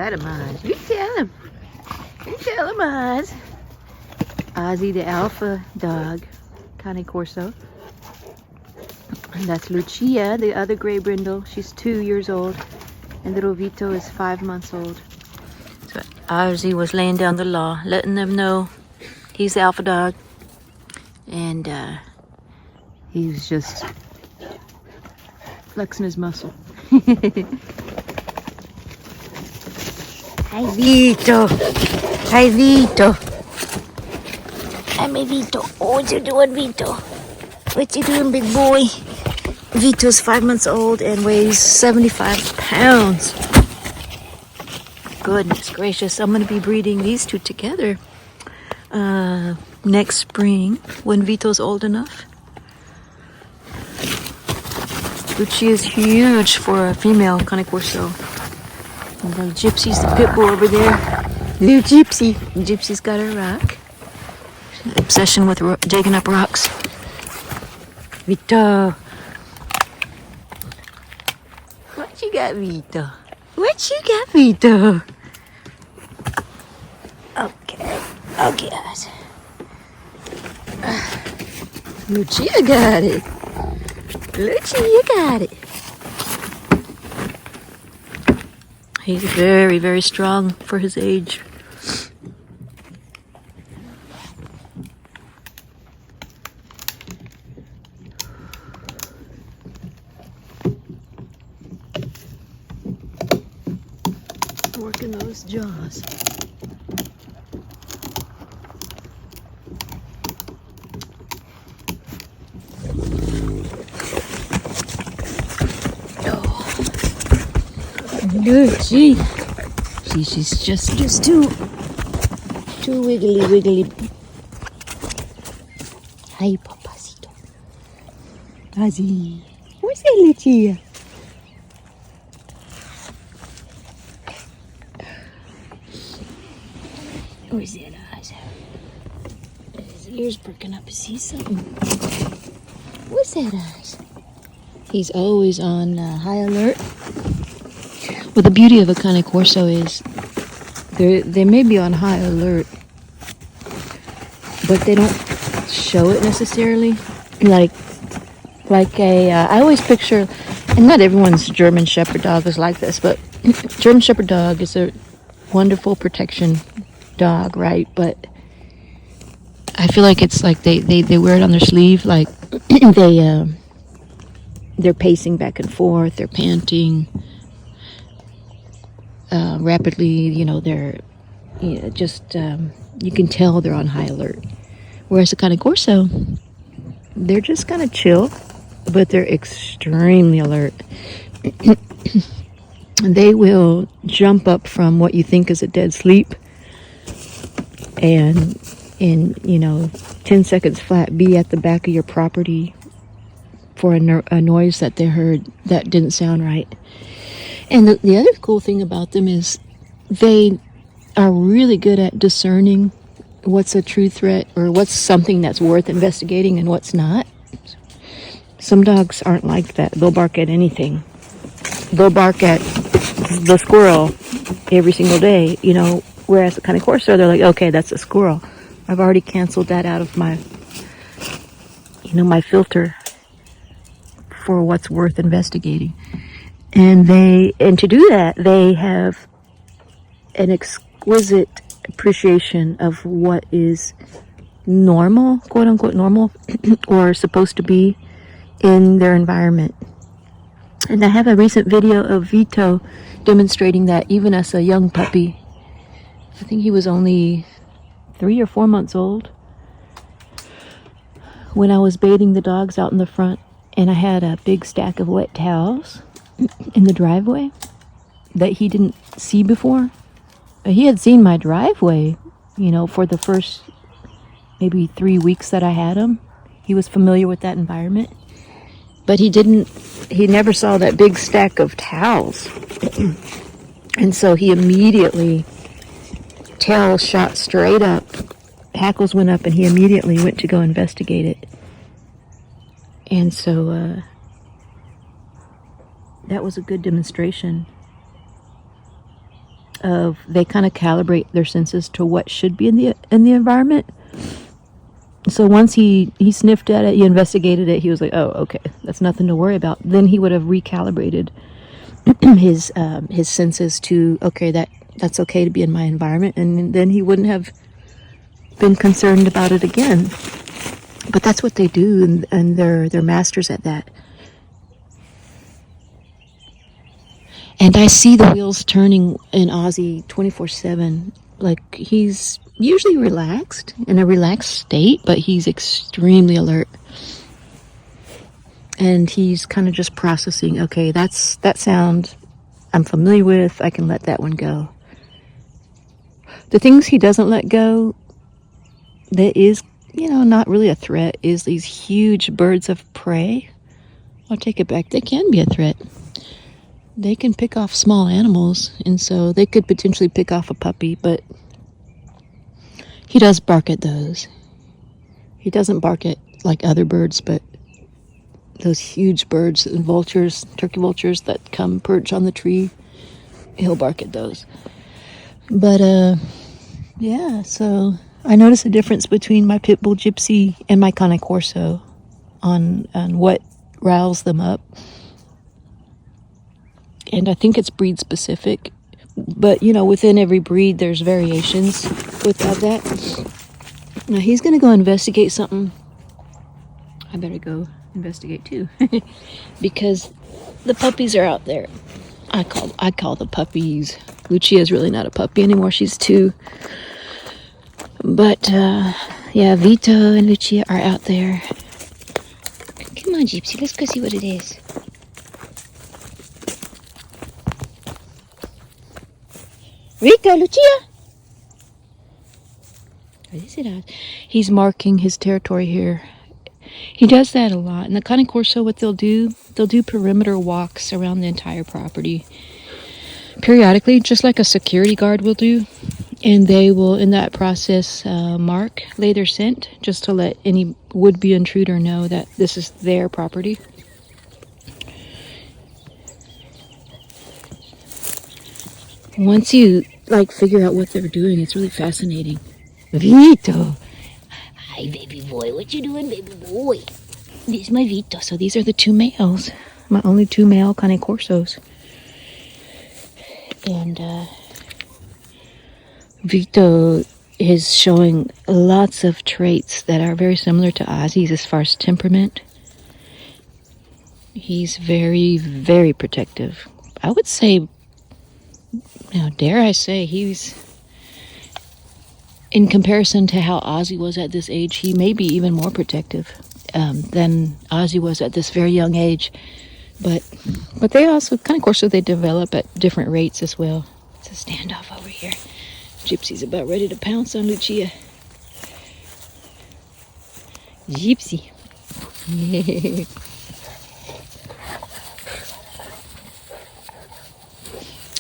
tell him, Oz. You tell him. You tell him, Oz. Ozzy, the alpha dog, Cane Corso. And that's Lucia, the other gray brindle. She's 2 years old. And little Vito is 5 months old. So Ozzy was laying down the law, letting them know he's the alpha dog. And he was just flexing his muscle. Hi, Vito. Hi, Vito. Hi, my Vito. Oh, what you doing, Vito? What you doing, big boy? Vito's 5 months old and weighs 75 pounds. Goodness gracious. I'm going to be breeding these two together next spring when Vito's old enough. Lucia is huge for a female Cane Corso. And the Gypsy's the pit bull over there. Little Gypsy. Gypsy's got her rock. Obsession with digging up rocks. Vito. What you got, Vito? What you got, Vito? Okay. Okay, guys. Lucia got it. Lucia got it. He's very, very strong for his age. Working those jaws. Look, she's just too wiggly. Hi, papacito. Ozzy. What's that, Lucia? Where's that, Oz? His ears perking up. Is he something? What's that, Oz? He's always on high alert. Well, the beauty of a Cane Corso is they may be on high alert, but they don't show it necessarily. Like I always picture, and not everyone's German Shepherd dog is like this, but German Shepherd dog is a wonderful protection dog, right? But I feel like it's like they wear it on their sleeve, like they're pacing back and forth, they're panting rapidly, you know, they're just you can tell they're on high alert. Whereas the Cane Corso, they're just kind of chill, but they're extremely alert. They will jump up from what you think is a dead sleep and in 10 seconds flat be at the back of your property for a noise that they heard that didn't sound right. And the other cool thing about them is they are really good at discerning what's a true threat or what's something that's worth investigating and what's not. Some dogs aren't like that. They'll bark at anything. They'll bark at the squirrel every single day, whereas the Cane Corso, they're like, okay, that's a squirrel. I've already canceled that out of my, my filter for what's worth investigating. And to do that, they have an exquisite appreciation of what is normal, quote unquote normal, or supposed to be in their environment. And I have a recent video of Vito demonstrating that even as a young puppy. I think he was only 3 or 4 months old when I was bathing the dogs out in the front, and I had a big stack of wet towels in the driveway that he didn't see before. He had seen my driveway, for the first maybe 3 weeks that I had him. He was familiar with that environment, but he never saw that big stack of towels. And so he immediately, tail shot straight up, hackles went up, and he immediately went to go investigate it. And so that was a good demonstration of they kind of calibrate their senses to what should be in the environment. So once he sniffed at it, he investigated it, he was like, oh, okay, that's nothing to worry about. Then he would have recalibrated his senses to, okay, that's okay to be in my environment, and then he wouldn't have been concerned about it again. But that's what they do, and they're masters at that. And I see the wheels turning in Ozzy 24/7. Like, he's usually relaxed, in a relaxed state, but he's extremely alert. And he's kind of just processing, okay, that sound I'm familiar with, I can let that one go. The things he doesn't let go, that is, not really a threat, is these huge birds of prey. I'll take it back. They can be a threat. They can pick off small animals, and so they could potentially pick off a puppy, but he does bark at those. He doesn't bark at, like, other birds, but those huge birds and vultures, turkey vultures that come perch on the tree, he'll bark at those. But, yeah, so I notice a difference between my pit bull Gypsy and my Cane Corso on what riles them up. And I think it's breed specific, but within every breed there's variations of that. Now he's gonna go investigate something. I better go investigate too, because the puppies are out there. I call the puppies. Lucia's really not a puppy anymore, she's 2. But yeah, Vito and Lucia are out there. Come on, Gypsy, let's go see what it is. Vito, Lucia! What is it? He's marking his territory here. He does that a lot. In the Cane Corso, what they'll do perimeter walks around the entire property. Periodically, just like a security guard will do. And they will, in that process, lay their scent, just to let any would-be intruder know that this is their property. Once you, figure out what they're doing, it's really fascinating. Vito! Hi, baby boy. What you doing, baby boy? This is my Vito. So these are the 2 males. My only 2 male Cane Corsos. And, Vito is showing lots of traits that are very similar to Ozzy's as far as temperament. He's very, very protective. I would say, dare I say, he's, in comparison to how Ozzy was at this age, he may be even more protective than Ozzy was at this very young age. But they also, Cane Corso, they develop at different rates as well. It's a standoff over here. Gypsy's about ready to pounce on Lucia. Gypsy.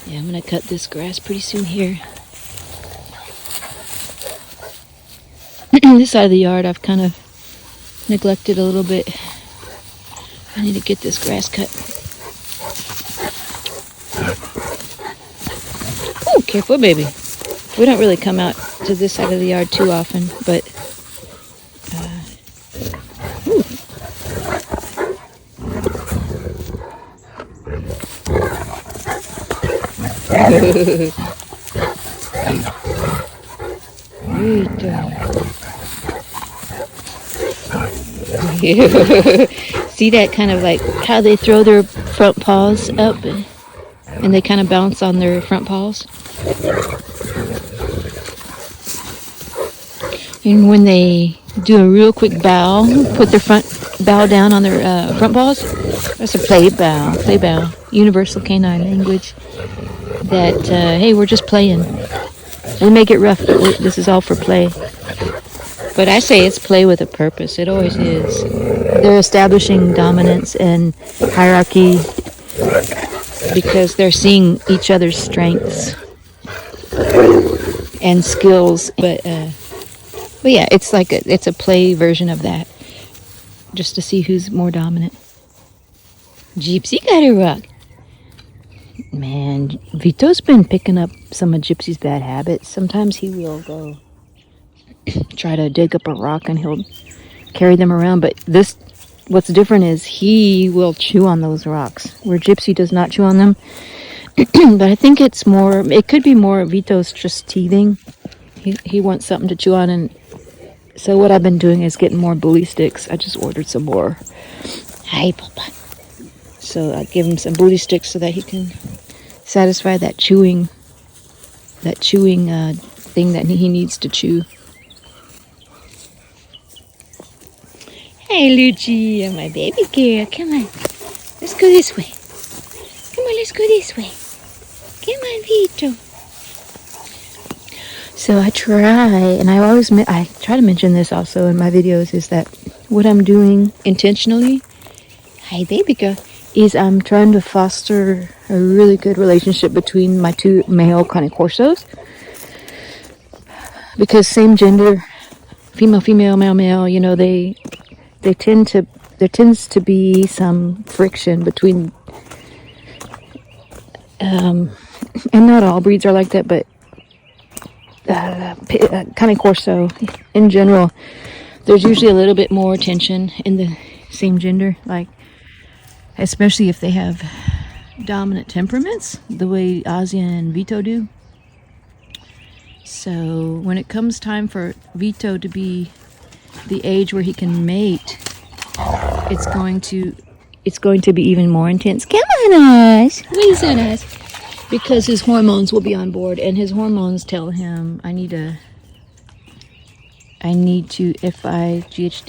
Yeah, I'm gonna cut this grass pretty soon here. This side of the yard I've kind of neglected a little bit. I need to get this grass cut. Oh, careful, baby. We don't really come out to this side of the yard too often, but see that kind of like how they throw their front paws up and they kind of bounce on their front paws. And when they do a real quick bow, put their front bow down on their front paws, that's a play bow, universal canine language. That, hey, we're just playing. We make it rough, but this is all for play. But I say it's play with a purpose. It always is. They're establishing dominance and hierarchy because they're seeing each other's strengths and skills. But yeah, it's like it's a play version of that, just to see who's more dominant. Gypsy got a rock. Man, And Vito's been picking up some of Gypsy's bad habits. Sometimes he will go try to dig up a rock and he'll carry them around. But what's different is he will chew on those rocks, where Gypsy does not chew on them. But I think it could be more Vito's just teething. He wants something to chew on, and so what I've been doing is getting more bully sticks. I just ordered some more. Hi, Papa. So I give him some bully sticks so that he can satisfy that chewing thing that he needs to chew. Hey, Lucia, my baby girl. Come on. Let's go this way. Come on, let's go this way. Come on, Vito. So I try to mention this also in my videos, is that what I'm doing intentionally, hi baby girl, is I'm trying to foster a really good relationship between my two male Cane Corsos. Because same gender, female, male, you know, there tends to be some friction between, and not all breeds are like that, but Cane Corso in general, there's usually a little bit more tension in the same gender, like especially if they have dominant temperaments the way Ozzy and Vito do. So when it comes time for Vito to be the age where he can mate, it's going to be even more intense. Come on, Oz. What is that, Oz? Because his hormones will be on board, and his hormones tell him, I need to FIGHT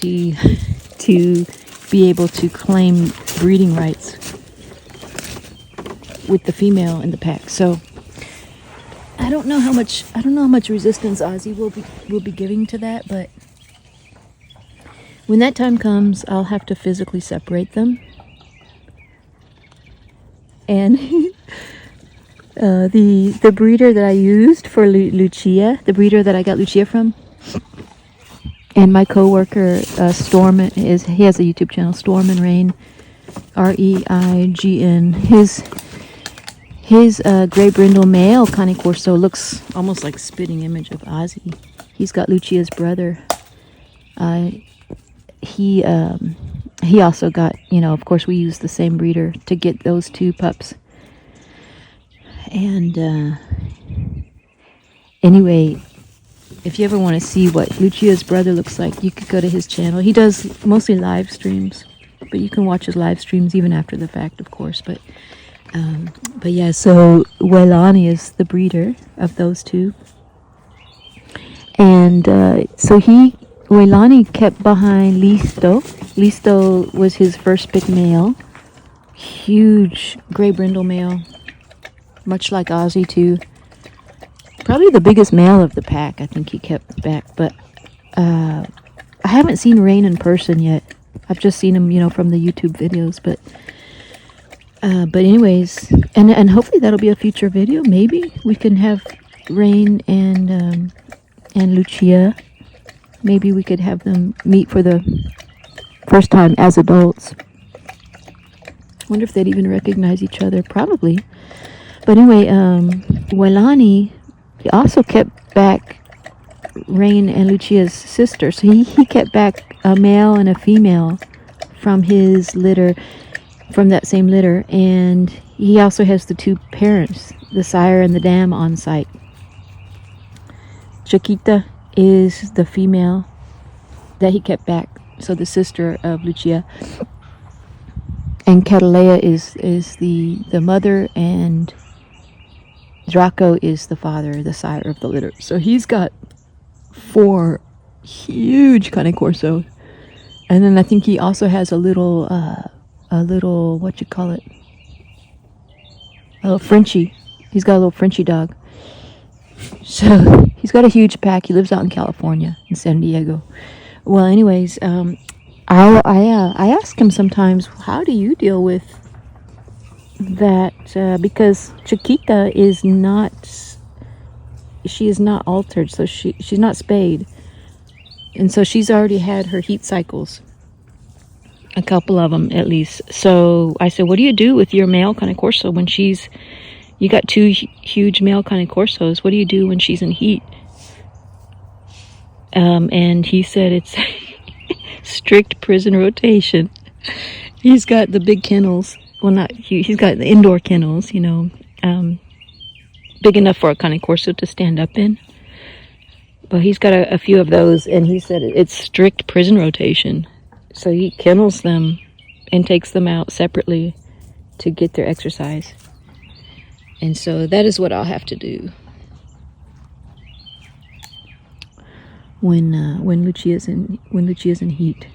to be able to claim breeding rights with the female in the pack. So I don't know how much resistance Ozzy will be giving to that, but when that time comes, I'll have to physically separate them. And the breeder that I used for Lucia, the breeder that I got Lucia from, and my coworker Storm, he has a YouTube channel, Storm and Rain, REIGN. His gray brindle male Cane Corso looks almost like a spitting image of Ozzy. He's got Lucia's brother. He also got, of course we used the same breeder to get those two pups. And anyway, if you ever want to see what Lucia's brother looks like, you could go to his channel. He does mostly live streams, but you can watch his live streams even after the fact, of course. But yeah, so Wailani is the breeder of those two. And so Wailani kept behind Listo. Listo was his first big male. Huge gray brindle male. Much like Ozzy too. Probably the biggest male of the pack, I think he kept back. But I haven't seen Rain in person yet. I've just seen him, from the YouTube videos. But anyways, and hopefully that'll be a future video. Maybe we can have Rain and Lucia. Maybe we could have them meet for the first time as adults. Wonder if they'd even recognize each other. Probably. But anyway, Wailani also kept back Rain and Lucia's sister. So he kept back a male and a female from his litter, from that same litter. And he also has the two parents, the sire and the dam, on site. Chiquita is the female that he kept back, so the sister of Lucia. And Catalea is the mother, and Draco is the father, the sire of the litter. So he's got 4 huge Cane Corso. And then I think he also has a little what you call it? A little Frenchie. He's got a little Frenchie dog. So he's got a huge pack. He lives out in California, in San Diego. Well, anyways, I ask him sometimes, how do you deal with that? Because Chiquita is not altered, so she's not spayed, and so she's already had her heat cycles, a couple of them at least. So I said, what do you do with your male Cane Corso when she's You got two huge male Cane Corsos. What do you do when she's in heat? And he said it's strict prison rotation. He's got the big kennels. Well, not he's got the indoor kennels, you know, big enough for a Cane Corso to stand up in. But he's got a few of those, and he said it's strict prison rotation. So he kennels them and takes them out separately to get their exercise. And so that is what I'll have to do when Lucia's in heat.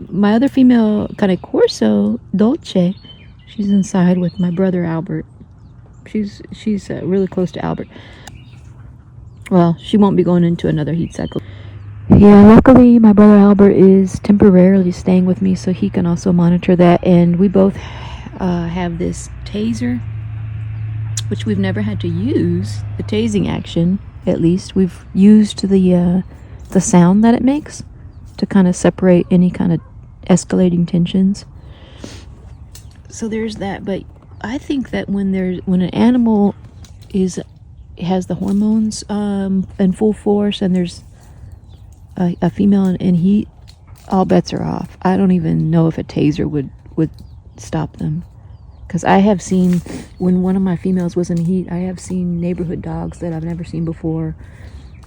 My other female Cane Corso, Dolce, she's inside with my brother Albert. She's really close to Albert. Well, she won't be going into another heat cycle. Yeah, luckily my brother Albert is temporarily staying with me, so he can also monitor that. And we both have this taser, which we've never had to use. The tasing action, at least, we've used the sound that it makes to kind of separate any kind of escalating tensions. So there's that. But I think that when an animal has the hormones in full force, and there's a female in heat, all bets are off. I don't even know if a taser would stop them, because I have seen, when one of my females was in heat, I have seen neighborhood dogs that I've never seen before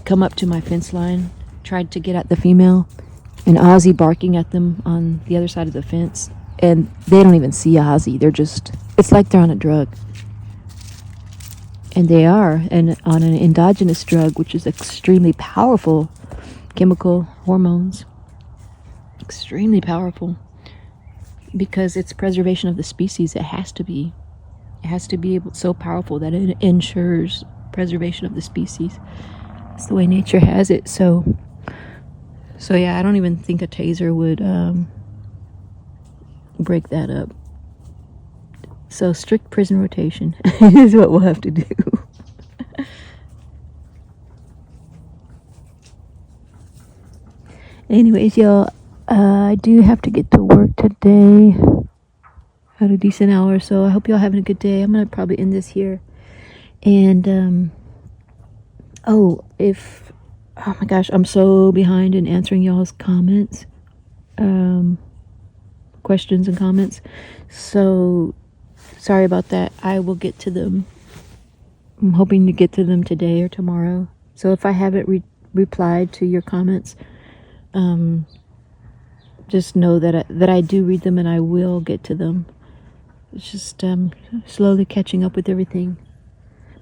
come up to my fence line, tried to get at the female, and Ozzy barking at them on the other side of the fence, and they don't even see Ozzy. It's like they're on a drug. And they are, and on an endogenous drug, which is extremely powerful chemical hormones. Extremely powerful. Because it's preservation of the species. It has to be. It has to be so powerful that it ensures preservation of the species. It's the way nature has it. So yeah, I don't even think a taser would break that up. So strict prison rotation is what we'll have to do. Anyways, y'all, I do have to get to work today at a decent hour, so I hope y'all having a good day. I'm gonna probably end this here. And oh my gosh, I'm so behind in answering y'all's comments, questions and comments. So sorry about that. I will get to them. I'm hoping to get to them today or tomorrow. So if I haven't replied to your comments, just know that I do read them, and I will get to them. It's just slowly catching up with everything.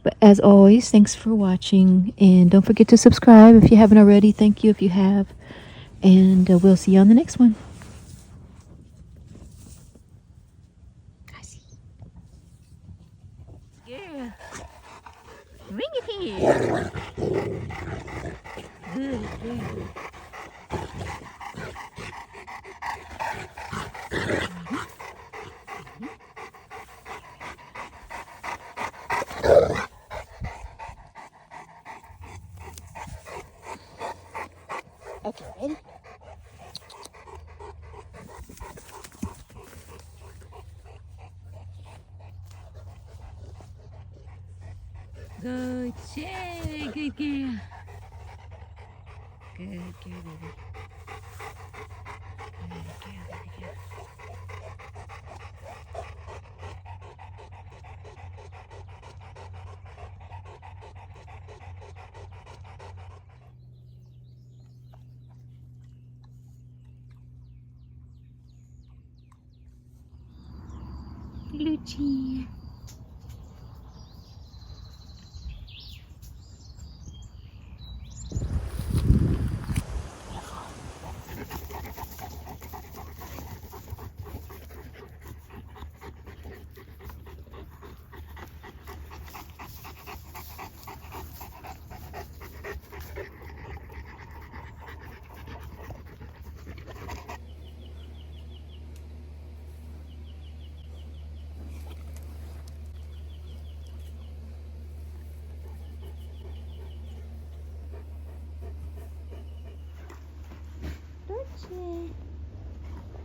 But as always, thanks for watching, and don't forget to subscribe if you haven't already. Thank you if you have, and we'll see you on the next one. Yeah. Bring it here. Good, good. Okay, ready? Good shit, good girl. Good girl, baby. Good girl. Lucia.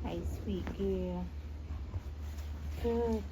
Hi, sweet girl. Good.